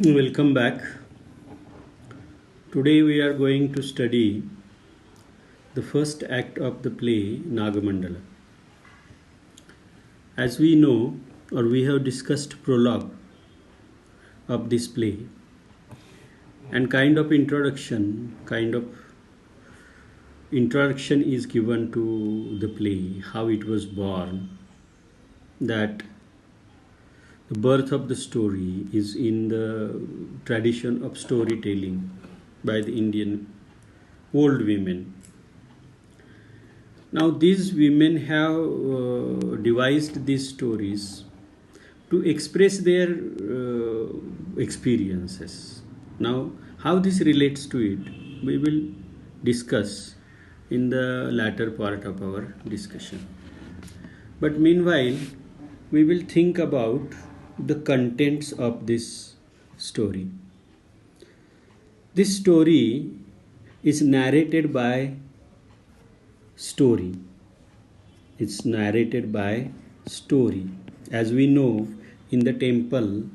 Welcome back. Today we are going to study the first act of the play Nagmandal. As we know, or we have discussed prologue of this play and kind of introduction is given to the play, how it was born, that the birth of the story is in the tradition of storytelling by the Indian old women. Now, these women have devised these stories to express their experiences. Now, how this relates to it, we will discuss in the latter part of our discussion. But meanwhile, we will think about the contents of this story. This story is narrated by story. It's narrated by story. As we know, in the temple,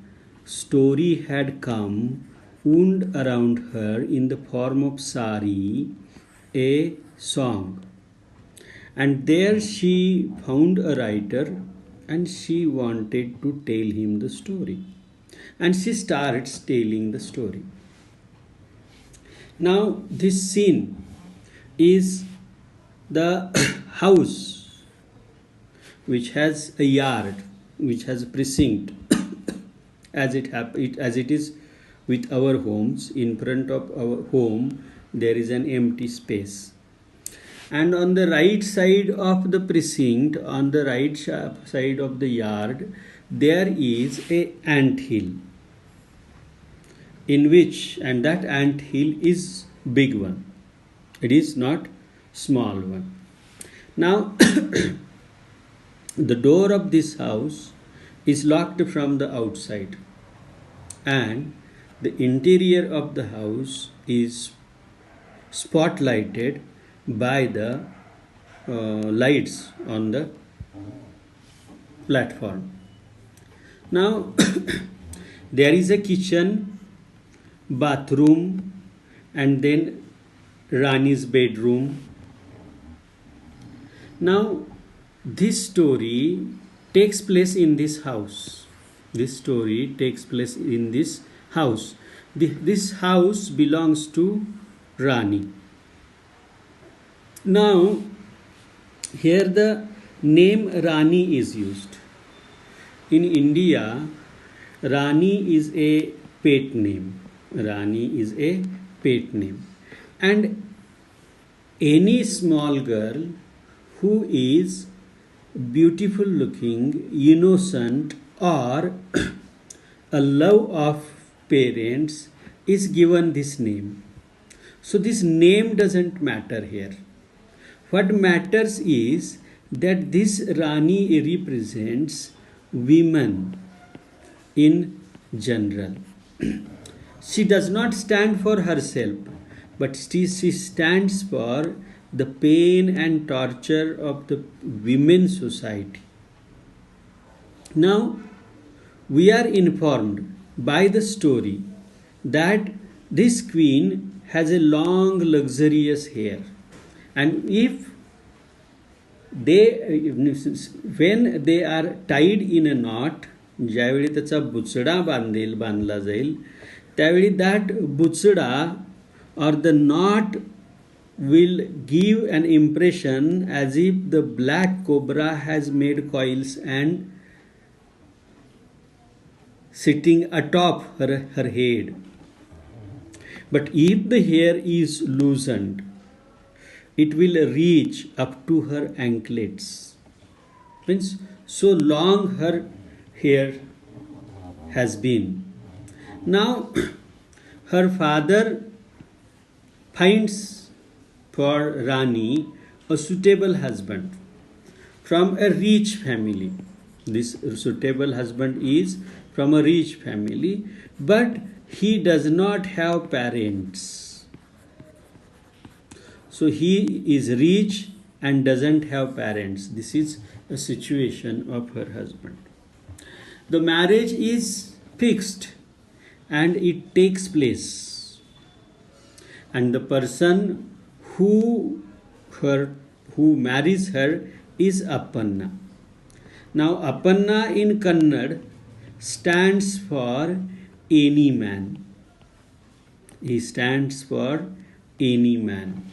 story had come wound around her in the form of sari, a song. And there she found a writer and she wanted to tell him the story. And she starts telling the story. Now, this scene is the house which has a yard, which has a precinct, as it is with our homes. In front of our home, there is an empty space. And on the right side of the precinct, on the right side of the yard, there is a ant hill, in which, and that ant hill is big one. It is not small one. Now, the door of this house is locked from the outside, and the interior of the house is spotlighted by the lights on the platform. Now, there is a kitchen, bathroom, and then Rani's bedroom. Now, this story takes place in this house. This story takes place in this house. This house belongs to Rani. Now, here the name Rani is used. In India, Rani is a pet name. Rani is a pet name. And any small girl who is beautiful looking, innocent, or a love of parents is given this name. So this name doesn't matter here. What matters is that this Rani represents women in general. She does not stand for herself, but she stands for the pain and torture of the women society. Now, we are informed by the story that this queen has a long, luxurious hair. And when they are tied in a knot, ज्यावेळी त्याचा बुचडा बांधला जाईल, त्यावेळी that buchda or the knot will give an impression as if the black cobra has made coils and sitting atop her head. But if the hair is loosened, it will reach up to her anklets. Means so long her hair has been. Now, her father finds for Rani a suitable husband from a rich family. This suitable husband is from a rich family, but he does not have parents. So he is rich and doesn't have parents. This is a situation of her husband. The marriage is fixed and it takes place. And the person who her who marries her is Appanna. Now Appanna in Kannada stands for any man. He stands for any man.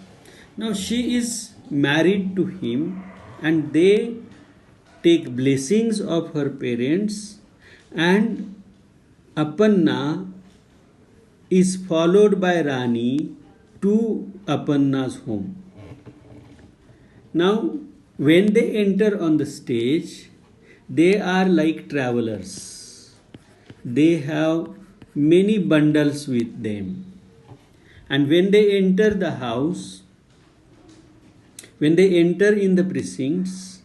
Now she is married to him and they take blessings of her parents, and Appanna is followed by Rani to Appanna's home. Now when they enter on the stage, they are like travelers. They have many bundles with them. And when they enter the house, when they enter in the precincts,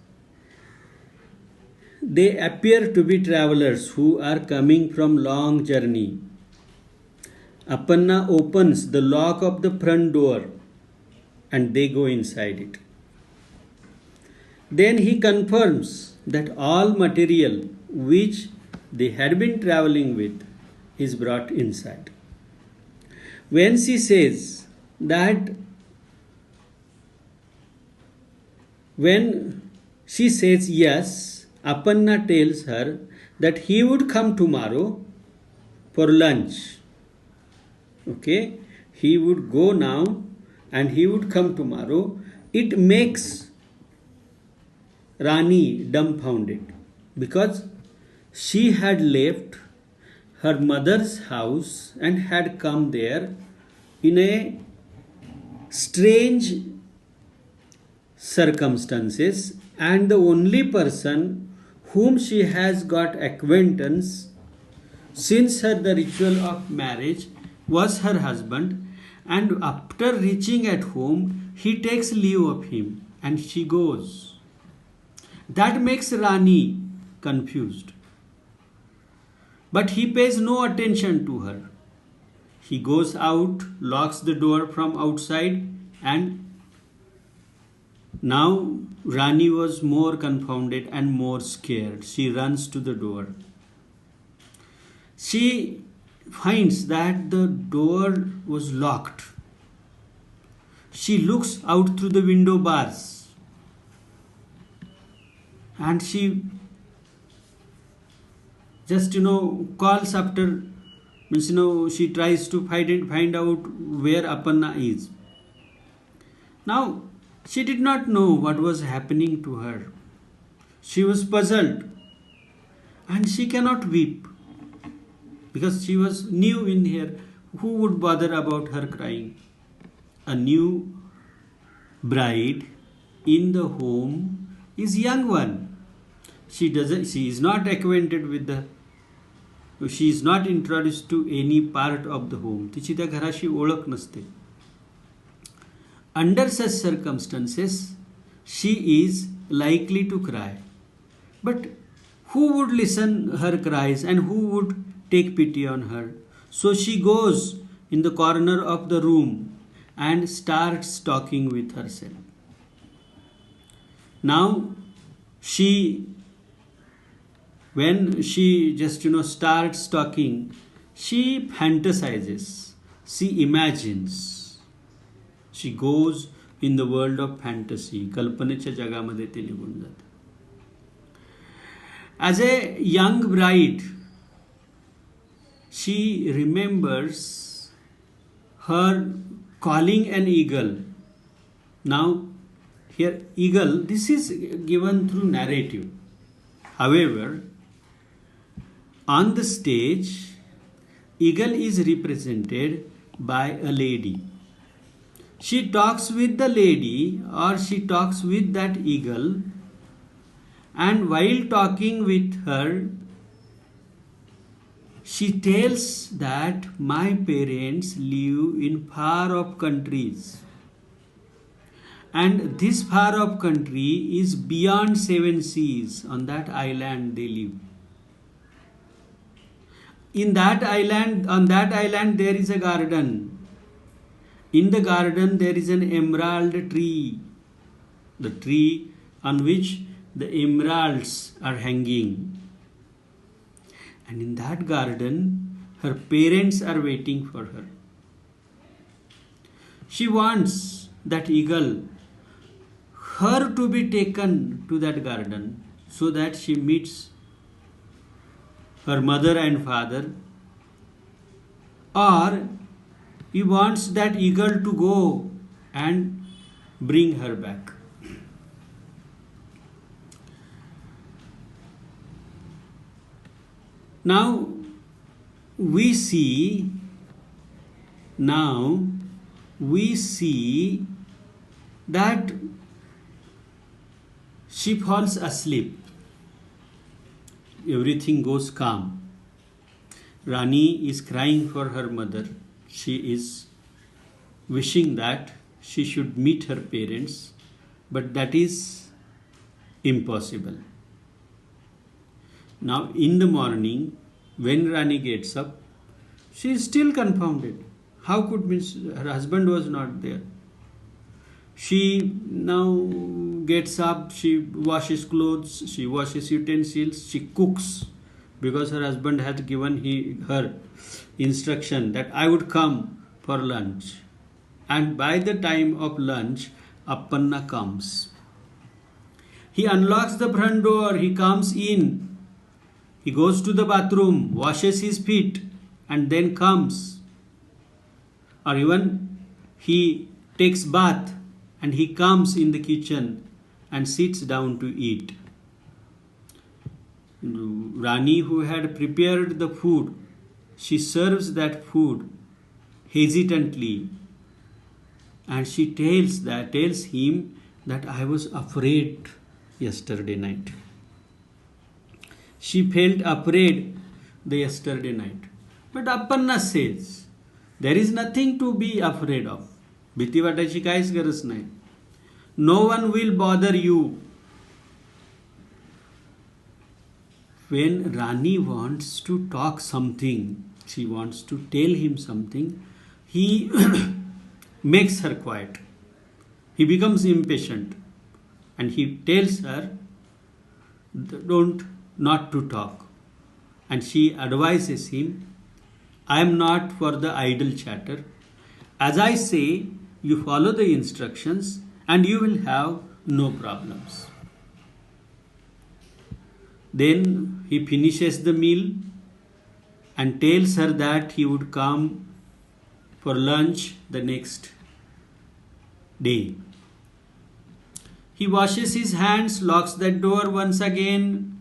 they appear to be travelers who are coming from long journey. Appanna opens the lock of the front door and they go inside it. Then he confirms that all material which they had been traveling with is brought inside. When she says that, when she says yes, Appanna tells her that he would come tomorrow for lunch. Okay, he would go now and he would come tomorrow. It makes Rani dumbfounded because she had left her mother's house and had come there in a strange circumstances, and the only person whom she has got acquaintance since the ritual of marriage was her husband, and after reaching at home he takes leave of him and she goes. That makes Rani confused. But he pays no attention to her. He goes out, locks the door from outside, and now Rani was more confounded and more scared. She runs to the door. She finds that the door was locked. She looks out through the window bars and she just calls after, means she tries to find out where Appanna is. Now she did not know what was happening to her. She was puzzled and she cannot weep because she was new in here. Who would bother about her crying? A new bride in the home is young one. She is not acquainted with she is not introduced to any part of the home. तिची त्या घराशी ओळख नसते. Under such circumstances, she is likely to cry. But who would listen her cries and who would take pity on her? So she goes in the corner of the room and starts talking with herself. Now when she just starts talking, she fantasizes, she imagines, she goes in the world of fantasy. कल्पनेच्या जगामध्ये ती निघून जाते. As a young bride, she remembers her calling an eagle. Now here eagle, this is given through narrative. However, on the stage, eagle is represented by a lady. She talks with the lady or she talks with that eagle, and while talking with her, she tells that my parents live in far off countries, and this far off country is beyond 7 seas. On that island they live. On that island there is a garden. In the garden there is an emerald tree, the tree on which the emeralds are hanging. And in that garden Her parents are waiting for her. She wants that eagle, her to be taken to that garden so that she meets her mother and father, or he wants that eagle to go and bring her back. Now we see that she falls asleep. Everything goes calm. Rani is crying for her mother. She is wishing that she should meet her parents, but that is impossible. Now in the morning, when Rani gets up, she is still confounded. How could her husband was not there? She now gets up, she washes clothes, she washes utensils, she cooks, because her husband had given her instruction that I would come for lunch. And by the time of lunch, Appanna comes. He unlocks the front door, he comes in, he goes to the bathroom, washes his feet, and then comes. Or even he takes bath and he comes in the kitchen and sits down to eat. Rani, who had prepared the food, she serves that food hesitantly, and she tells him that I was afraid yesterday night. She felt afraid the yesterday night. But Appanna says, there is nothing to be afraid of. भीती वाटायची काहीच गरज नाही. No one will bother you. When Rani wants to talk something, she wants to tell him something, he makes her quiet. He becomes impatient and he tells her not to talk. And she advises him, I am not for the idle chatter. As I say, you follow the instructions and you will have no problems. Then he finishes the meal and tells her that he would come for lunch the next day. He washes his hands, locks that door once again,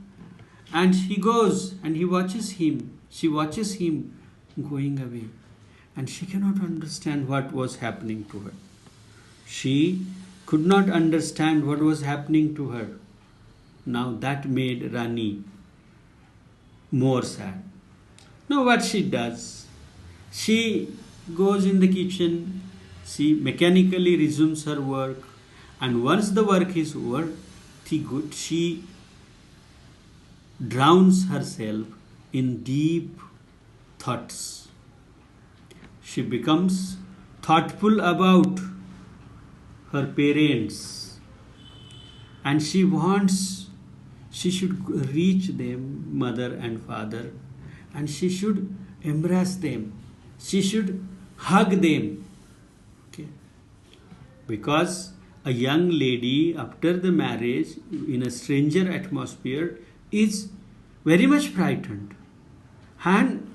and he goes and he watches him. She watches him going away, and she cannot understand what was happening to her. She could not understand what was happening to her. Now that made Rani more sad. Now what she does? She goes in the kitchen, she mechanically resumes her work, and once the work is over, she drowns herself in deep thoughts. She becomes thoughtful about her parents, and she should reach them, mother and father, and she should embrace them. She should hug them. Okay? Because a young lady after the marriage in a stranger atmosphere is very much frightened. And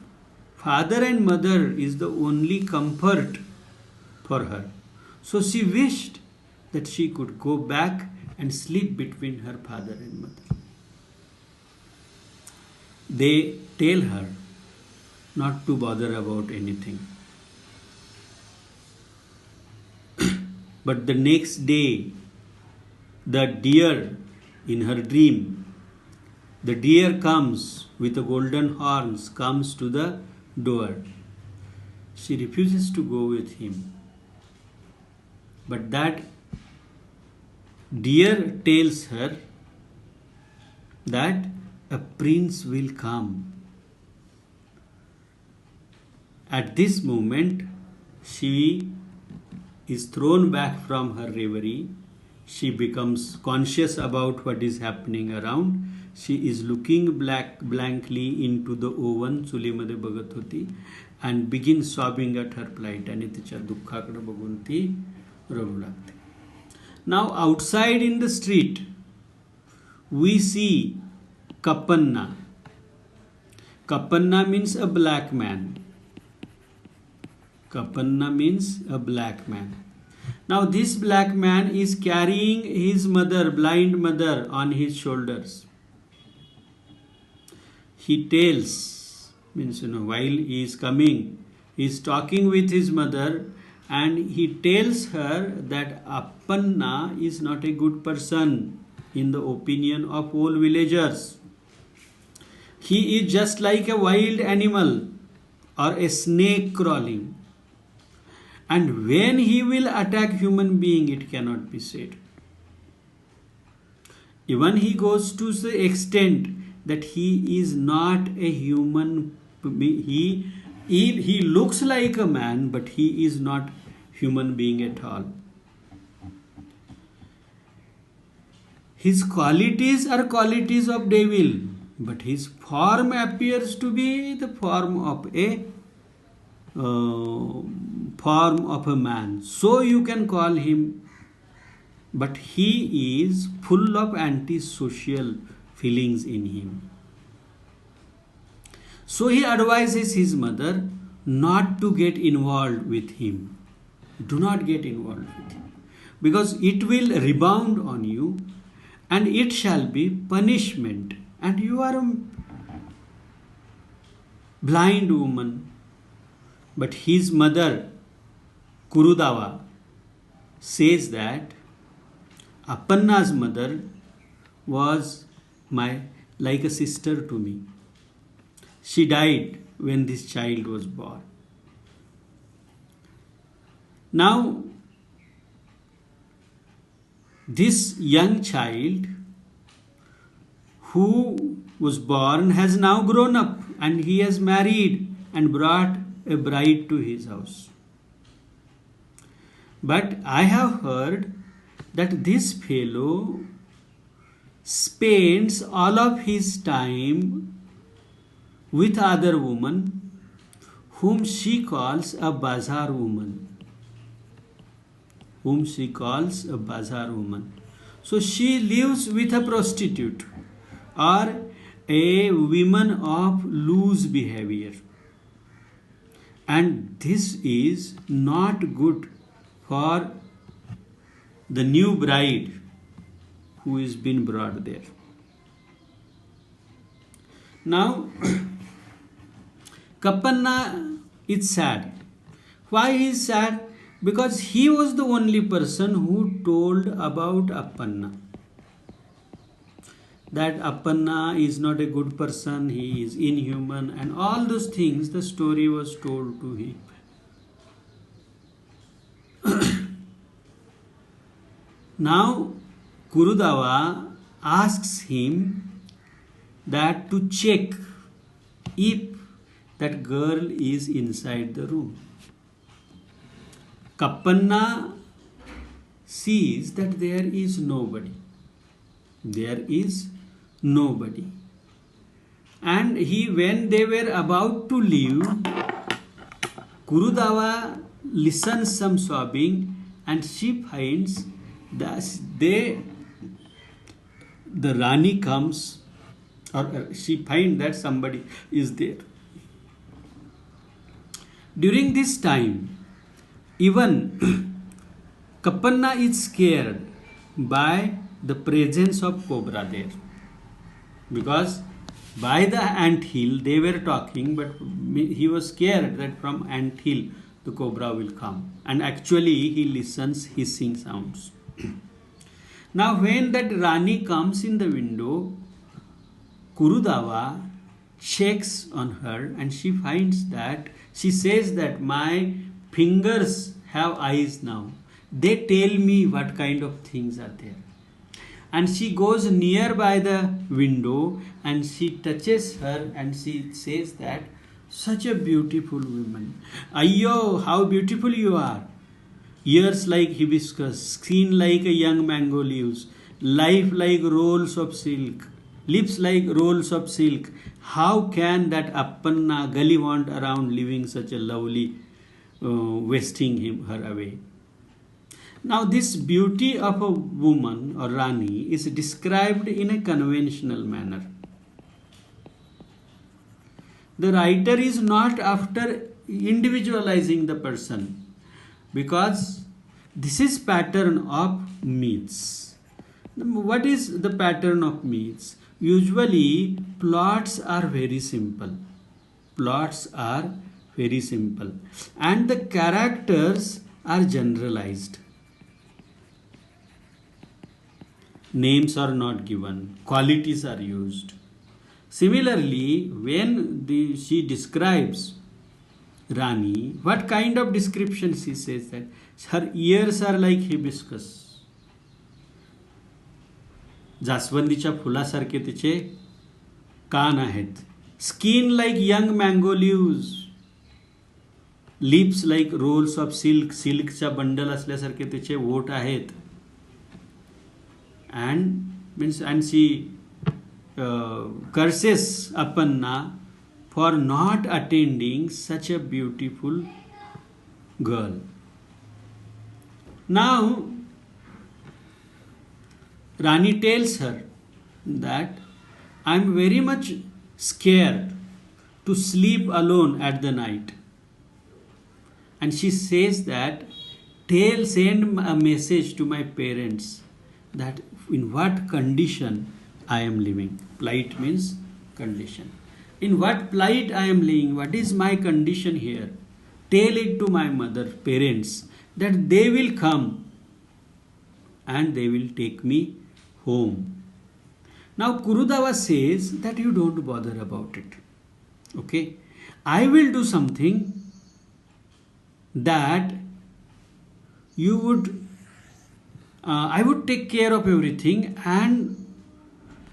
father and mother is the only comfort for her. So she wished that she could go back and sleep between her father and mother. They tell her not to bother about anything. But the next day, the deer in her dream, the deer comes with the golden horns, comes to the door. She refuses to go with him. But that deer tells her that a prince will come. At this moment, she is thrown back from her reverie. She becomes conscious about what is happening around. she is looking blankly into the oven, चुलीमध्ये बघत होती, and begins sobbing at her plight. आणि तिच्या दुःखाकडे बघून ती रडू लागते. Now outside in the street we see Kapanna. Kapanna means a black man. Kapanna means a black man. Now this black man is carrying his mother, blind mother, on his shoulders. He tells, means while he is coming, he is talking with his mother, and he tells her that Appanna is not a good person in the opinion of all villagers. He is just like a wild animal or a snake crawling. And when he will attack human being, it cannot be said. Even he goes to the extent that he is not a human. He looks like a man, but he is not human being at all. His qualities are qualities of devil, but his form appears to be the form of a man. So you can call him, but he is full of antisocial feelings in him. So he advises his mother not to get involved with him. Do not get involved with him, because it will rebound on you, and it shall be punishment. And you are a blind woman. But his mother, Kurudava, says that Appanna's mother was like a sister to me. She died when this child was born. Now, this young child who was born has now grown up, and he has married and brought a bride to his house. But I have heard that this fellow spends all of his time with other women whom she calls a bazaar woman. So she lives with a prostitute or a woman of loose behavior. And this is not good for the new bride who is been brought there. Now, Kapanna is sad. Why he is sad? Because he was the only person who told about Appanna. That Appanna is not a good person, he is inhuman, and all those things the story was told to him. Now, Kurudava asks him that to check if that girl is inside the room. Kapanna sees that there is nobody. And when they were about to leave, Kurudava listens some sobbing, and she finds that the Rani comes, or she finds that somebody is there. During this time, even Kapanna is scared by the presence of cobra there, because by the ant hill they were talking, but he was scared that from ant hill the cobra will come, and actually he listens hissing sounds. Now when that Rani comes in the window, Kurudava checks on her, and she finds that, she says that my fingers have eyes now. They tell me what kind of things are there. And she goes near by the window and she touches her and she says that, such a beautiful woman. Ayyo, how beautiful you are. Ears like hibiscus, skin like a young mango leaves, life like rolls of silk, lips like rolls of silk. How can that Appanna gallivant around living such a lovely, wasting her away? Now, this beauty of a woman or Rani is described in a conventional manner. The writer is not after individualizing the person, because this is pattern of myths. What is the pattern of myths? Usually plots are very simple. Plots are very simple and the characters are generalized. Names are not given, qualities are used. Similarly, when she describes Rani, what kind of description she says? That her ears are like hibiscus. जास्वंदीच्या फुलासारखे तिचे कान आहेत. Skin like young mango leaves. Lips like rolls of silk. सिल्कचा bundle असल्यासारखे तिचे ओठ आहेत. And she curses Appanna for not attending such a beautiful girl. Now, Rani tells her that I am very much scared to sleep alone at the night. And she says that send a message to my parents that in what condition I am living. Plight means condition. In what plight I am living, what is my condition here? Tell it to my mother, parents, that they will come and they will take me home. Now Kurudava says that you don't bother about it. Okay? I will do something that you would I would take care of everything, and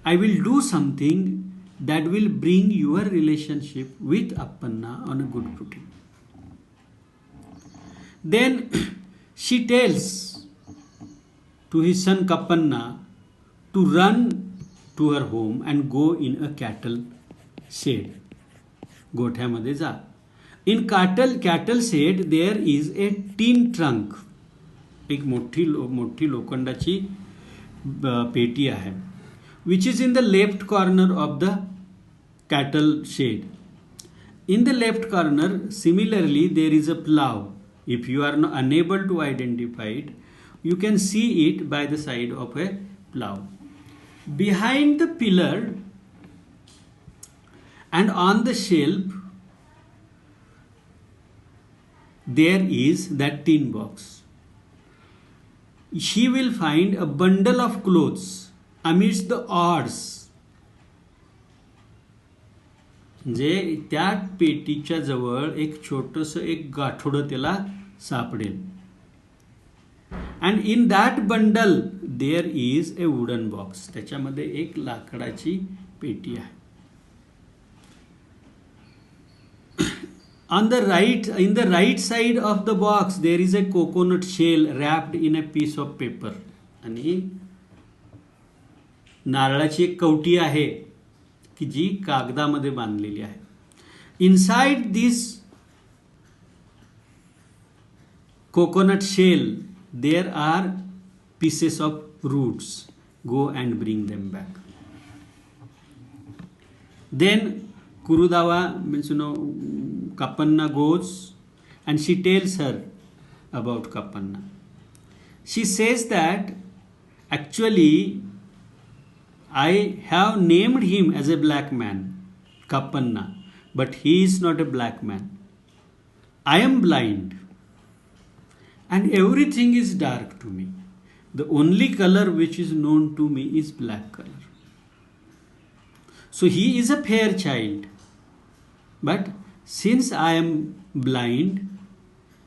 I will do something that will bring your relationship with Appanna on a good footing. Then she tells to his son Kappanna to run to her home and go in a cattle shed. गोठ्यामध्ये जा. In cattle shed there is a tin trunk. एक मोठी लोखंडाची पेटी आहे, which is in the left corner of the cattle shed. In the left corner, similarly, there is a plow. If you are unable to identify it, you can see it by the side of a plow. Behind the pillar and on the shelf, there is that tin box. She will find a bundle of clothes amidst the odds. म्हणजे त्या पेटीच्या जवळ एक छोटस एक गाठोडं त्याला सापडेल. And in that bundle there is a wooden box. त्याच्यामध्ये एक लाकडाची पेटी आहे. In the right side of the box, there is a coconut shell wrapped in a piece of paper. आणि नारळाची एक कवटी आहे की जी कागदामध्ये बांधलेली आहे. Inside this coconut shell, there are pieces of roots. Go and bring them back. Then Kurudava means Kappanna goes and she tells her about Kappanna. She says that actually I have named him as a black man, Kappanna, but he is not a black man. I am blind and everything is dark to me. The only color which is known to me is black color. So he is a fair child. But since I am blind,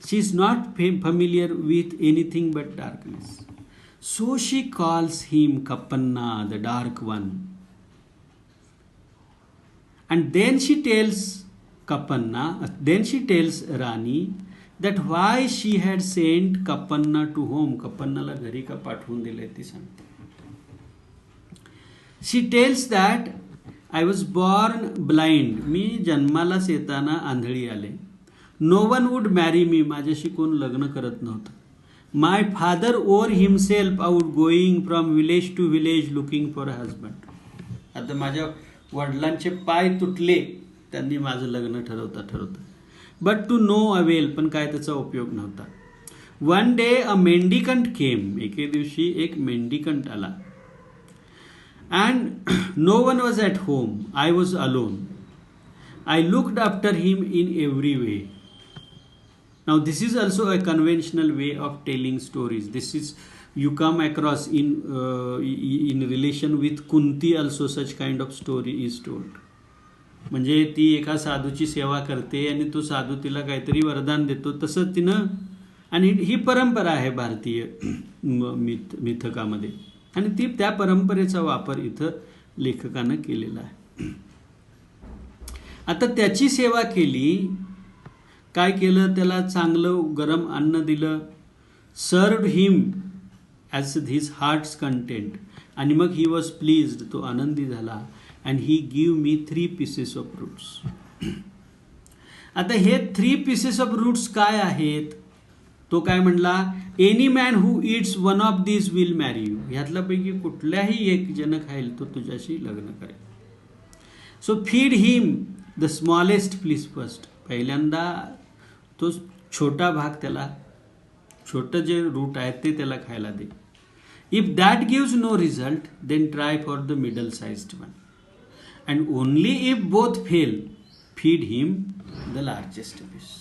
she is not familiar with anything but darkness. So she calls him Kappanna, the dark one. And then she tells Rani that why she had sent Kappanna to home. Kappannaला घरी का पाठवून दिले ती सांगते. She tells that I was born blind. मी जन्मालाच येताना आंधळी आले. No one would marry me. माझ्याशी कोण लग्न करत नव्हतं. My father wore himself out going from village to village looking for a husband. आता माझ्या वडिलांचे पाय तुटले त्यांनी माझं लग्न ठरवता. But to no avail. पण काय त्याचा उपयोग नव्हता. One day a mendicant came. एके दिवशी एक मेंडिकंट आला. And no one was at home. I was alone. I looked after him in every way. Now this is also a conventional way of telling stories. This is you come across in relation with Kunti also such kind of story is told. म्हणजे ती एका साधूची सेवा करते आणि तो साधू तिला काहीतरी वरदान देतो तसं तिनं, आणि ही परंपरा आहे भारतीय मिथकामध्ये, आणि ती त्या परंपरेचा वापर इथं लेखकानं केलेला आहे. आता त्याची सेवा केली, काय केलं, त्याला चांगलं गरम अन्न दिलं, served him as his heart's content, आणि मग ही वॉज प्लीज्ड, तो आनंदी झाला, and he give me 3 pieces of roots. आता हे 3 pieces ऑफ रूट्स काय आहेत, तो काय म्हणला, any man who eats one of this will marry you. ह्यातल्यापैकी कुठल्याही एक जण खाईल तो तुझ्याशी लग्न करेल. So feed him the smallest please first. पहिल्यांदा तो छोटा भाग त्याला, छोटं जे रूट आहे ते त्याला खायला दे. If that gives no result then try for the middle sized one, and only if both fail feed him the largest piece.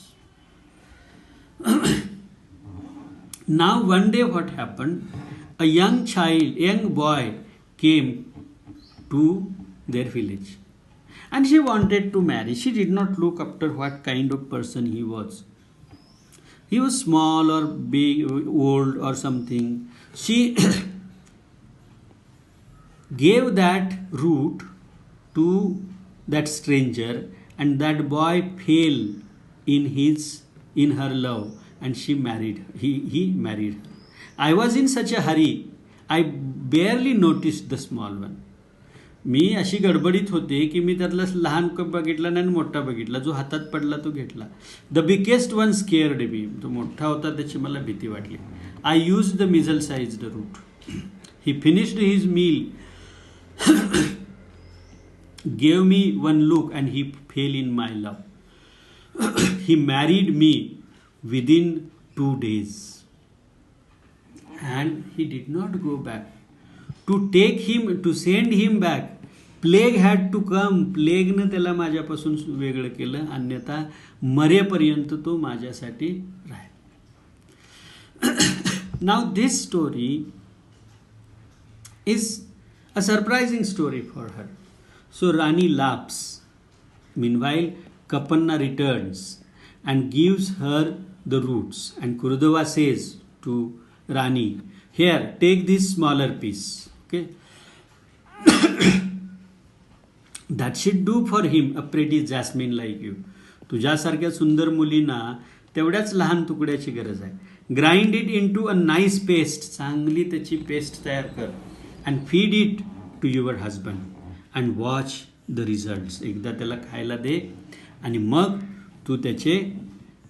Now one day what happened, a young boy came to their village and she wanted to marry. She did not look after what kind of person he was. He was small or big, old or something. She gave that root to that stranger and that boy fell in her love. And she married. He married her. I was in such a hurry. I barely noticed the small one. मी अशी गडबडीत होते की मी त्यातला लहान बघितला नाही आणि मोठा बघितला. जो हातात पडला तो घेतला. The biggest one scared me. तो मोठा होता त्याची मला भीती वाटली. I use the middle sized root. He finished his meal, gave me one look and he fell in my love. He married me within 2 days and he did not go back. To send him back, plague had to come. plague ने त्याला माझ्यापासून वेगळं केलं, अन्यथा मरेपर्यंत तो माझ्यासाठी राहील. Now this story is a surprising story for her. So Rani laughs. Meanwhile Kapanna returns and gives her the roots, and Kurudava says to Rani, here, take this smaller piece. Okay. That should do for him, a pretty jasmine like you. तुझ्यासारख्या सुंदर मुलींना तेवढ्याच लहान तुकड्याची गरज आहे. Grind it into a nice paste. चांगली त्याची paste तयार कर. And feed it to your husband and watch the results. एकदा त्याला खायला दे आणि मग तू त्याचे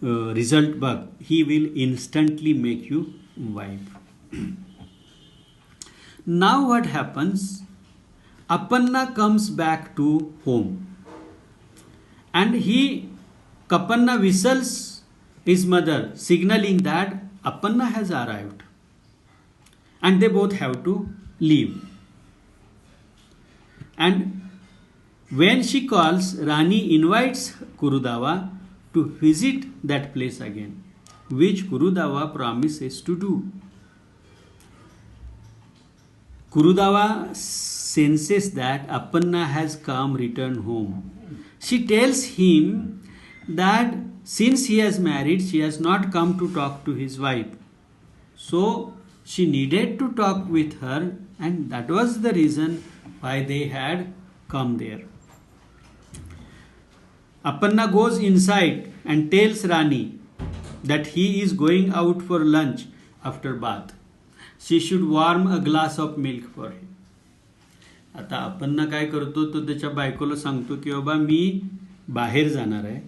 रिझल्ट बघ. He will instantly make you wife. Now what happens, Appanna comes back to home and Kapanna whistles his mother, signaling that Appanna has arrived and they both have to leave. And when she calls, Rani invites Kurudava to visit that place again, which Kurudava promises to do. Kurudava senses that Appanna has come returned home. She tells him that since he has married, she has not come to talk to his wife. So she needed to talk with her, and that was the reason why they had come there. Appanna goes inside and tells Rani that he is going out for lunch after bath. She should warm a glass of milk for him. आता आपण काय करतो, तो त्याच्या बायकोला सांगतो की बाबा मी बाहेर जाणार आहे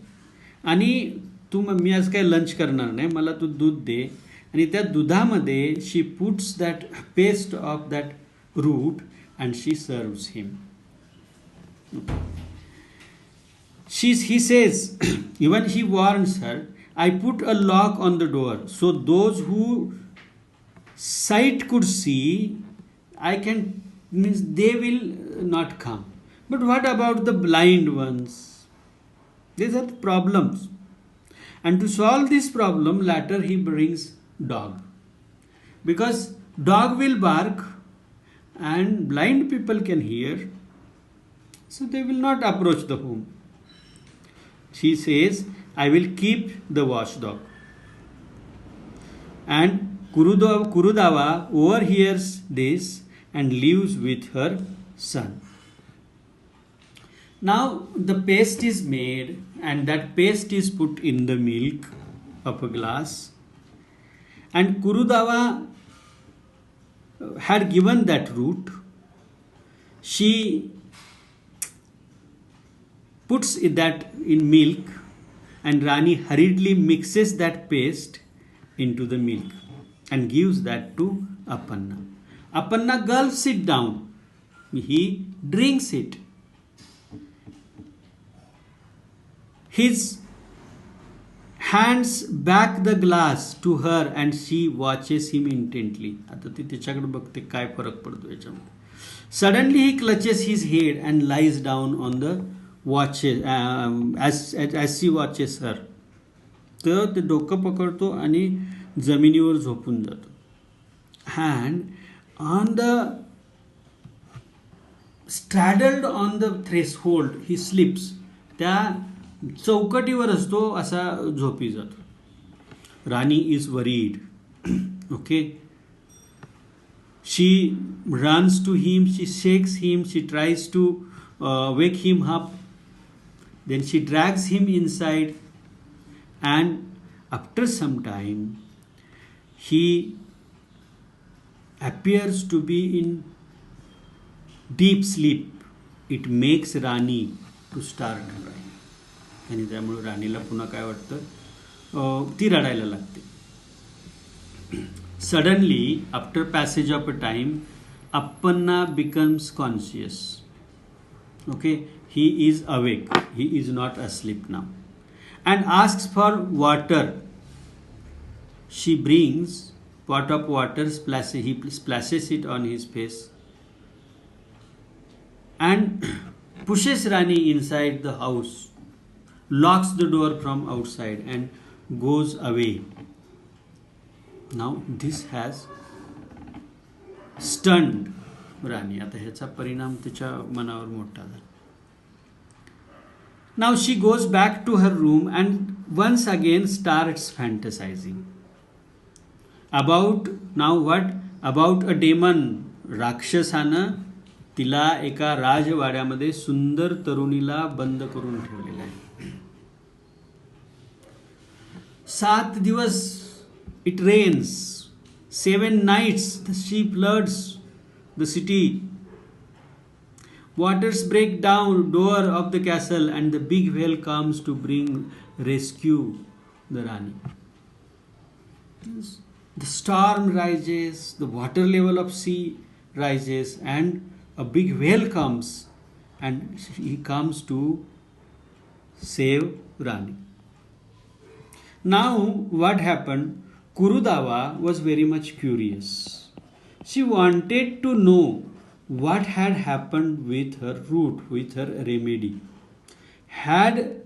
आणि मी आज काय लंच करणार नाही, मला तू दूध दे. आणि त्या दुधामध्ये she puts that paste of that root and she serves him. He says, even he warns her, I put a lock on the door, so those who sight could see, means they will not come. But what about the blind ones? These are the problems. And to solve this problem, later he brings dog. Because dog will bark and blind people can hear, so they will not approach the home. She says, I will keep the watchdog. And Kurudava overhears this and lives with her son. Now the paste is made and that paste is put in the milk of a glass. And Kurudava had given that root. She puts that in milk and Rani hurriedly mixes that paste into the milk and gives that to Apanna. Apanna gulps it down. He drinks it. His hands back the glass to her and she watches him intently. आता ती त्याच्याकडे बघते काय फरक पडतो याच्यामध्ये. Suddenly he clutches his head and lies down on the watches as she watches her. तर ते डोकं पकडतो आणि जमिनीवर झोपून जातो. And on the straddled on the threshold he sleeps. त्या चौकटीवर असतो असा झोपी जातो. राणी is worried. Okay. She runs to him, she shakes him, she tries to wake him up. Then she drags him inside, and after some time he appears to be in deep sleep. It makes Rani to start crying. आणि त्यामुळे राणीला पुन्हा काय वाटतं, ती रडायला लागते. Suddenly, after passage of a time, Appanna becomes conscious. Okay, he is awake. He is not asleep now. And asks for water. She brings pot of water, he splashes it on his face. And pushes Rani inside the house. Locks the door from outside and goes away. Now this has stunned Rani. आता ह्याचा परिणाम तिच्या मनावर मोठा झाला. Now she goes back to her room and once again starts fantasizing about, now what, about a demon. राक्षसानं तिला एका राजवाड्यामध्ये सुंदर तरुणीला बंद करून ठेवलेला आहे. 7 दिवस it rains, 7 nights the sea floods the city. Waters break down door of the castle and the big whale comes to rescue the Rani. The storm rises, the water level of sea rises and a big whale comes and he comes to save Rani. Now what happened? Kurudava was very much curious. She wanted to know what had happened with her root, with her remedy. Had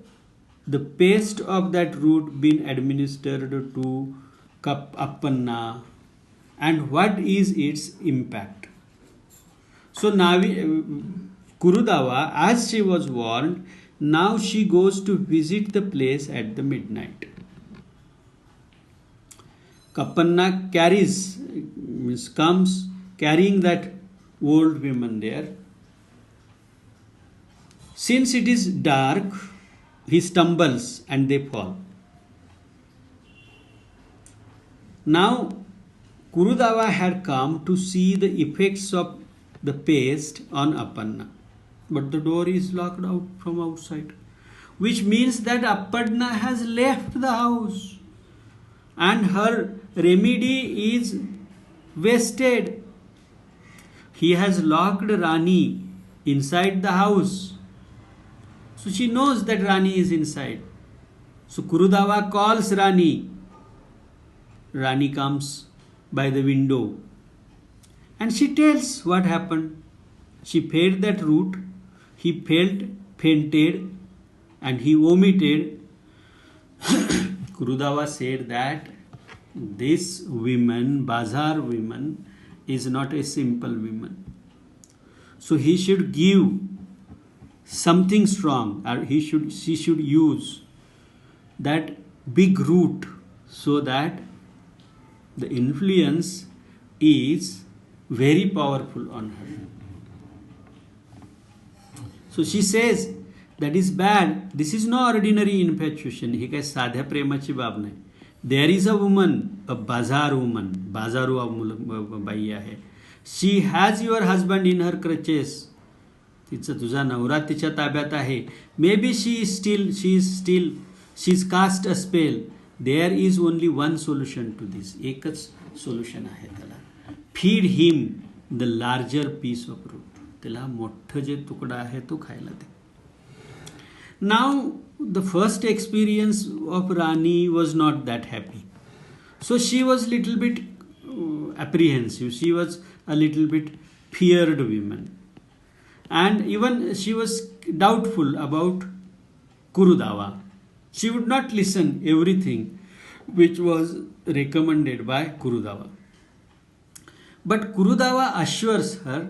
the paste of that root been administered to Appanna, and what is its impact? So now Kurudava, as she was warned, now she goes to visit the place at the midnight. Appanna comes carrying that old woman there. Since it is dark, he stumbles and they fall. Now, Kurudava had come to see the effects of the paste on Aparna. But the door is locked out from outside, which means that Aparna has left the house and her remedy is wasted. He has locked Rani inside the house. So she knows that Rani is inside. So Kurudava calls Rani. Rani comes by the window and she tells what happened. She paid that route. He fainted and he vomited. Kurudava said that this woman, Bazar woman, is not a simple woman. So he should give something strong, or she should use that big root so that the influence is very powerful on her. So she says, that is bad. This is no ordinary infatuation. He काही साध्या प्रेमाची बाब नाही. There is a woman, a bazar woman, bazaru by आहे. She has your husband in her clutches. तिचं तुझा नवरा तिच्या ताब्यात आहे. Maybe she's cast a spell. There is only one solution to this. एकच solution आहे त्याला. Feed him the larger piece of root. त्याला मोठं जे तुकडा आहे तो खायला दे. Now the first experience of Rani was not that happy. So she was little bit apprehensive. She was a little bit feared woman. And even she was doubtful about Kurudava. She would not listen everything which was recommended by Kurudava. But Kurudava assures her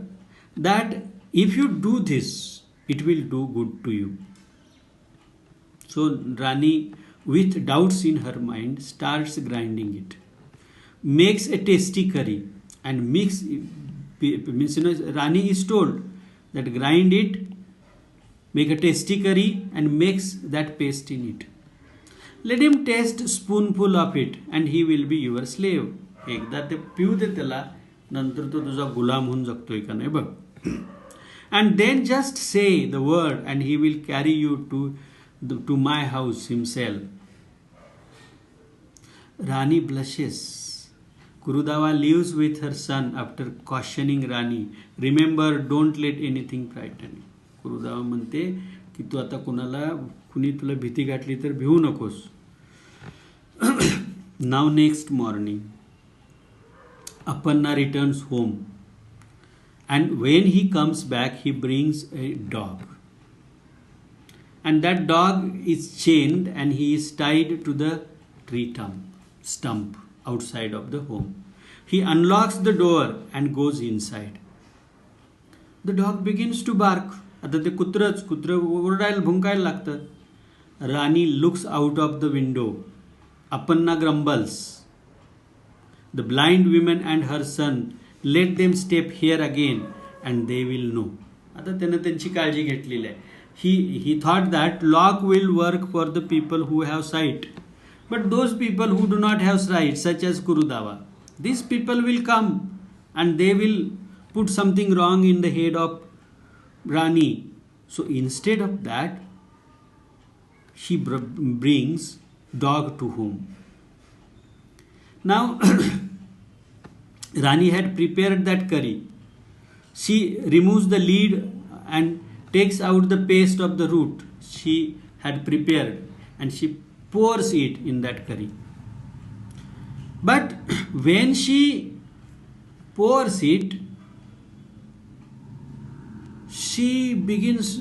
that if you do this, it will do good to you. So Rani, with doubts in her mind, starts grinding it, makes a tasty curry and Rani is told that grind it, make a tasty curry and makes that paste in it. Let him taste spoonful of it and he will be your slave. एकदा ते पिऊ दे त्याला, नंतर तो तुझा गुलाम होऊन जगतोय का नाही बघ. And then just say the word and he will carry you to my house himself. Rani blushes. Kurudava lives with her son after cautioning Rani. Remember, don't let anything frighten you. Kurudava म्हणते की तू आता कुणी तुला भीती घातली तर भिवू नकोस. Now next morning, Aparna returns home. And when he comes back, he brings a dog. And that dog is chained and he is tied to the tree stump outside of the home. He unlocks the door and goes inside. The dog begins to bark. आता ते कुत्र ओरडायला भुंकायला लागतं. Rani looks out of the window. Aparna grumbles. The blind woman and her son, let them step here again and they will know. आता त्याने त्यांची काळजी घेतलेली आहे. He thought that lock will work for the people who have sight. But those people who do not have sight, such as Kurudava, these people will come and they will put something wrong in the head of Rani. So instead of that, she brings dog to home. Now, Rani had prepared that curry. She removes the lid and takes out the paste of the root she had prepared and she pours it in that curry. But when she pours it, she gets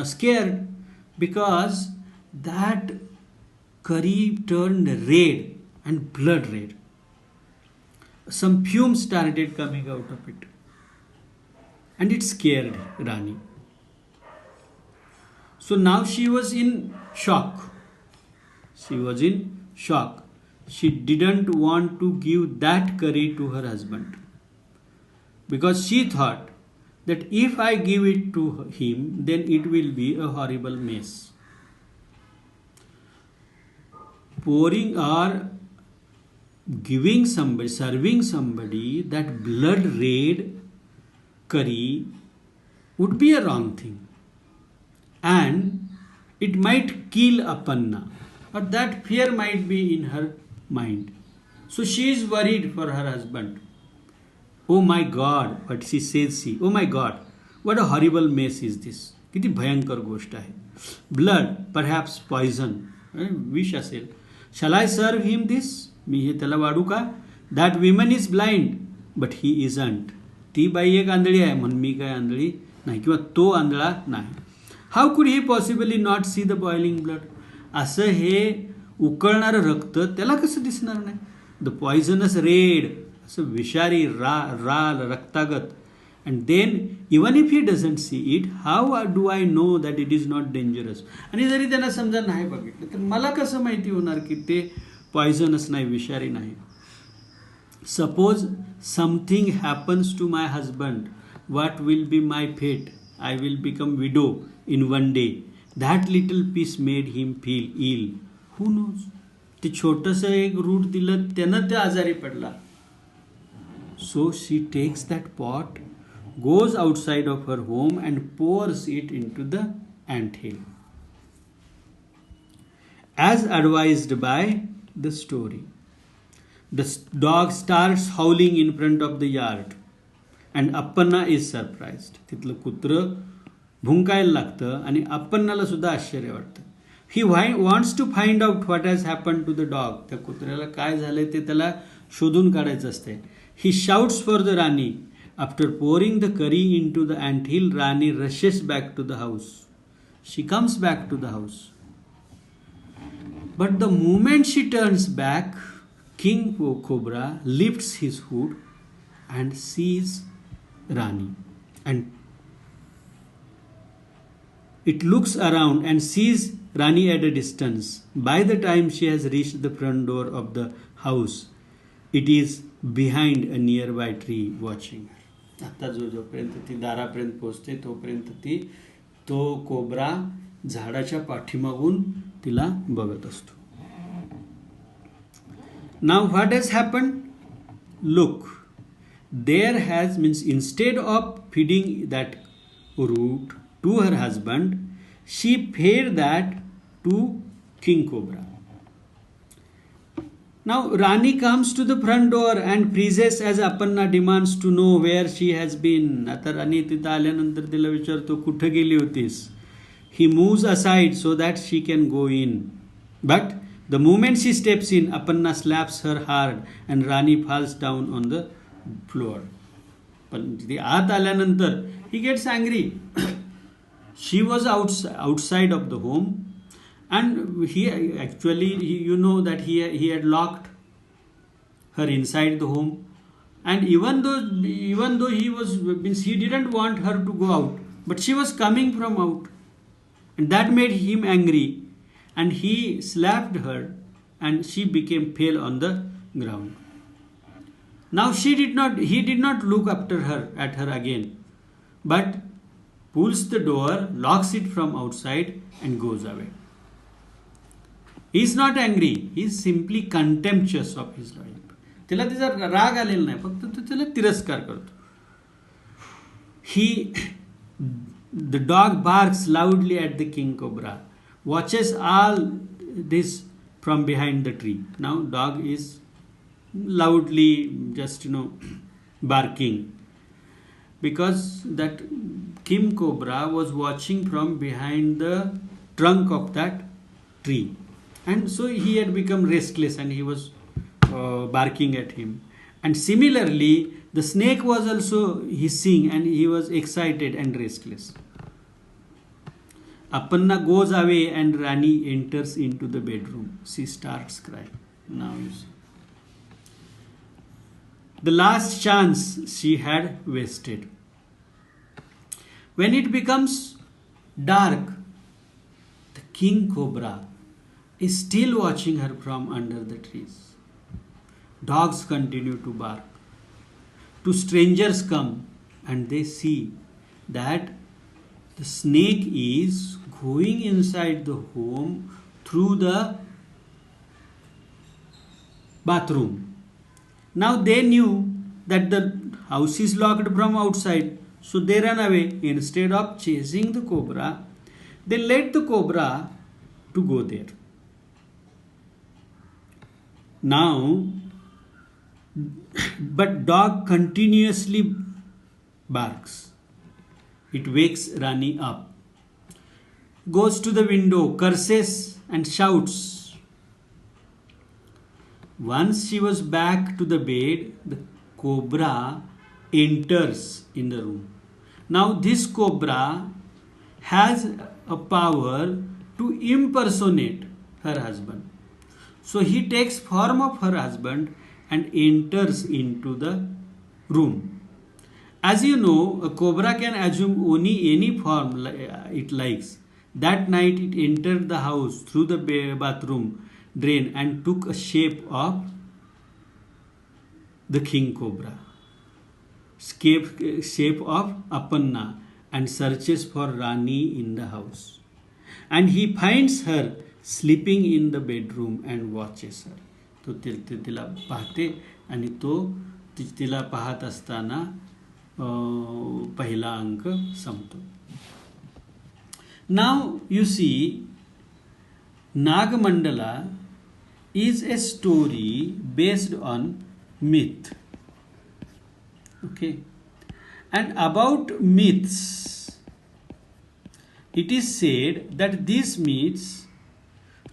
scared because that curry turned red and blood red. Some fumes started coming out of it and it scared Rani. So now she was in shock. She didn't want to give that curry to her husband because she thought that if I give it to him, then it will be a horrible mess. pouring or giving somebody, serving somebody that blood red curry would be a wrong thing. And it might kill Aparna, or that fear might be in her mind. So she is worried for her husband. Oh my God, what she says, oh my God, what a horrible mess is this. किती भयंकर गोष्ट आहे. Blood, perhaps poison, विष असेल. Shall I serve him this? मी हे त्याला वाढू का? That woman is blind, but he isn't. ती बाई एक आंधळी आहे म्हणून मी काय आंधळी नाही, किंवा तो आंधळा नाही. How could he possibly not see the boiling blood? असं हे उकळणारं रक्त त्याला कसं दिसणार नाही? The poisonous red, असं विषारी राल रक्तागत. And then even if he doesn't see it, how do I know that it is not dangerous? आणि जरी त्यांना समजा नाही बघितलं तर मला कसं माहिती होणार की ते पॉइझनस नाही, विषारी नाही. Suppose something happens to my husband, what will be my fate? I will become widow in one day. That little piece made him feel ill. Who knows? ते छोटंसं एक रूट दिलं त्यानं ते आजारी पडला. So she takes that pot, goes outside of her home and pours it into the anthill, as advised by the story. The dog starts howling in front of the yard and Appanna is surprised. तिथलं कुत्र भुंकायला लागतं आणि अप्पन्नाला सुद्धा आश्चर्य वाटतं. He wants to find out what has happened to the dog. त्या कुत्र्याला काय झालंय ते त्याला शोधून काढायचं असते. He shouts for the Rani. After pouring the curry into the anthill, Rani rushes back to the house. She comes back to the house. But the moment she turns back, King Cobra lifts his hood and sees Rani. And it looks around and sees Rani at a distance. By the time she has reached the front door of the house, it is behind a nearby tree watching her. आता जोपर्यंत ती दारापर्यंत पोहोचते तोपर्यंत ती तो cobra झाडाच्या पाठीमागून तिला बघत असतो. Now what has happened? Look, there has means instead of feeding that root to her husband, she fed that to King Cobra. Now Rani comes to the front door and freezes as Aparna demands to know where she has been. आता राणी तिथं आल्यानंतर तिला विचारतो कुठं गेली होतीस. He moves aside so that she can go in. But the moment she steps in, Aparna slaps her hard and Rani falls down on the floor. पण ती आत आल्यानंतर he gets angry. She was outside of the home. And he actually, you know that he had locked her inside the home, and even though he was means he didn't want her to go out, but she was coming from out, and that made him angry, and he slapped her, and she became pale on the ground. Now he did not look after her at her again, but pulls the door, locks it from outside, and goes away. He is not angry. He is simply contemptuous of his wife. तिला तिचा राग आलेला नाही, फक्त तो तिला तिरस्कार करतो. The dog barks loudly at the king cobra, watches all this from behind the tree. Now dog is loudly just barking because that king cobra was watching from behind the trunk of that tree. And so he had become restless and he was barking at him. And similarly, the snake was also hissing and he was excited and restless. Aparna goes away and Rani enters into the bedroom. She starts crying. Now you see. The last chance she had wasted. When it becomes dark, the king cobra is still watching her from under the trees. Dogs continue to bark. Two strangers come and they see that the snake is going inside the home through the bathroom. Now they knew that the house is locked from outside, so they ran away. Instead of chasing the cobra, they let the cobra to go there. Now, but dog continuously barks. It wakes Rani up, goes to the window, curses and shouts. Once she was back to the bed, the cobra enters in the room. Now this cobra has a power to impersonate her husband. So he takes form of her husband and enters into the room. As you know, a cobra can assume only any form it likes. That night it entered the house through the bathroom drain and took a shape of the king cobra, shape of Apanna, and searches for Rani in the house. And he finds her sleeping in the bedroom and watches her. तो तिला पाहते आणि तो तिला पाहत असताना पहिला अंक संपतो. Now you see, Nagmandala is a story based on myth. Okay, and about myths, it is said that these myths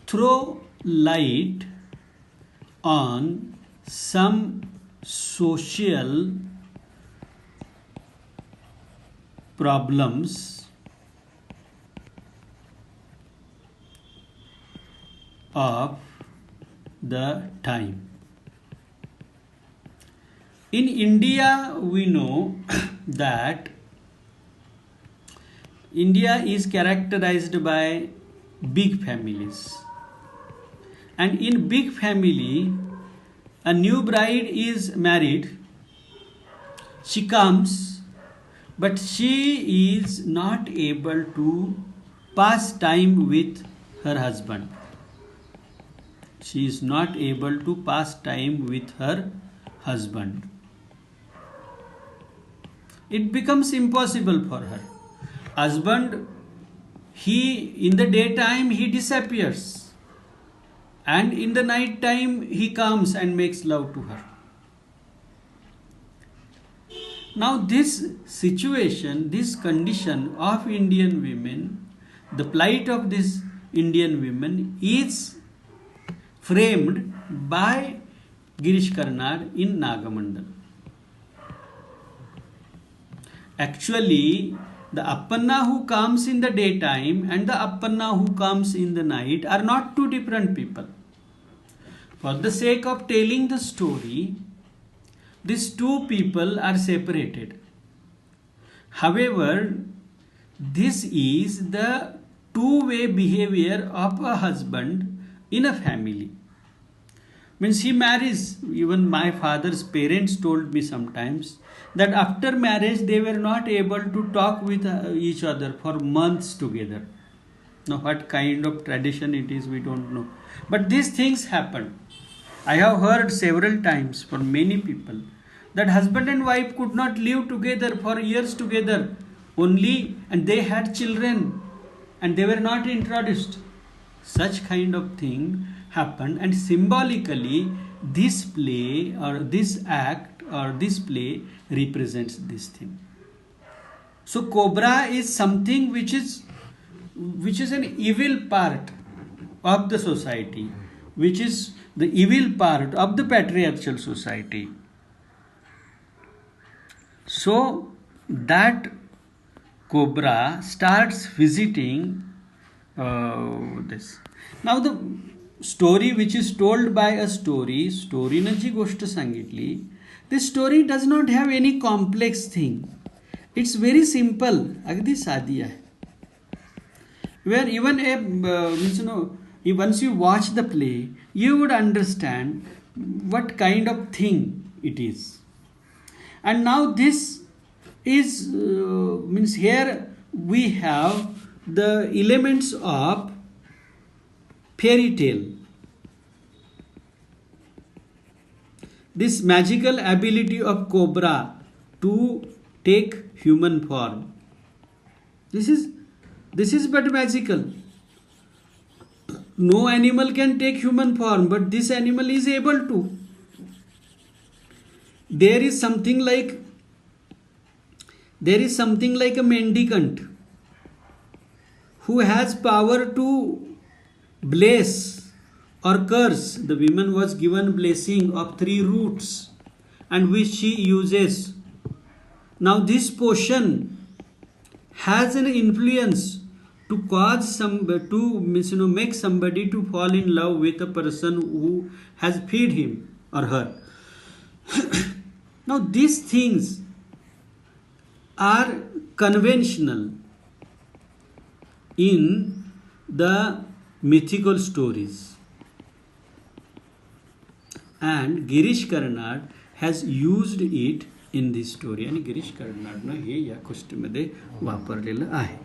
throw light on some social problems of the time. In India, we know that India is characterized by big families. And in big family, a new bride is married. She comes, but she is not able to pass time with her husband. She is not able to pass time with her husband. It becomes impossible for her. Husband, in the daytime he disappears, and in the night time he comes and makes love to her. Now this situation, this condition of Indian women, the plight of these Indian women is framed by Girish Karnad in Nagmandal. Actually, the Appanna who comes in the daytime and the Appanna who comes in the night are not two different people. For the sake of telling the story, these two people are separated. However, this is the two-way behavior of a husband in a family. Means he marries. Even my father's parents told me sometimes that after marriage they were not able to talk with each other for months together. Now what kind of tradition it is, we don't know. But these things happen. I have heard several times from many people that husband and wife could not live together for years together only, and they had children and they were not introduced. Such kind of thing happened, and symbolically this play or this act or this play represents this thing. So cobra is something which is an evil part of the society, which is the evil part of the patriarchal society. So that cobra starts visiting this. Now the story which is told by a story न जी गोष्ट सांगितली, this story does not have any complex thing. It's very simple, अगदी साधी आहे. Where even once you watch the play, you would understand what kind of thing it is. And now this is here we have the elements of fairy tale. this magical ability of cobra to take human form. This is but magical. No animal can take human form, but this animal is able to. There is something like a mendicant who has power to bless or curse. The woman was given blessing of 3 roots and which she uses. Now this potion has an influence to cause make somebody to fall in love with a person who has fed him or her. Now these things are conventional in the mythical stories, and Girish Karnad has used it in this story. आणि गिरीश कर्नाडनं हे या गोष्टीमध्ये वापरलेलं आहे.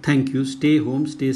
Thank you. Stay home, stay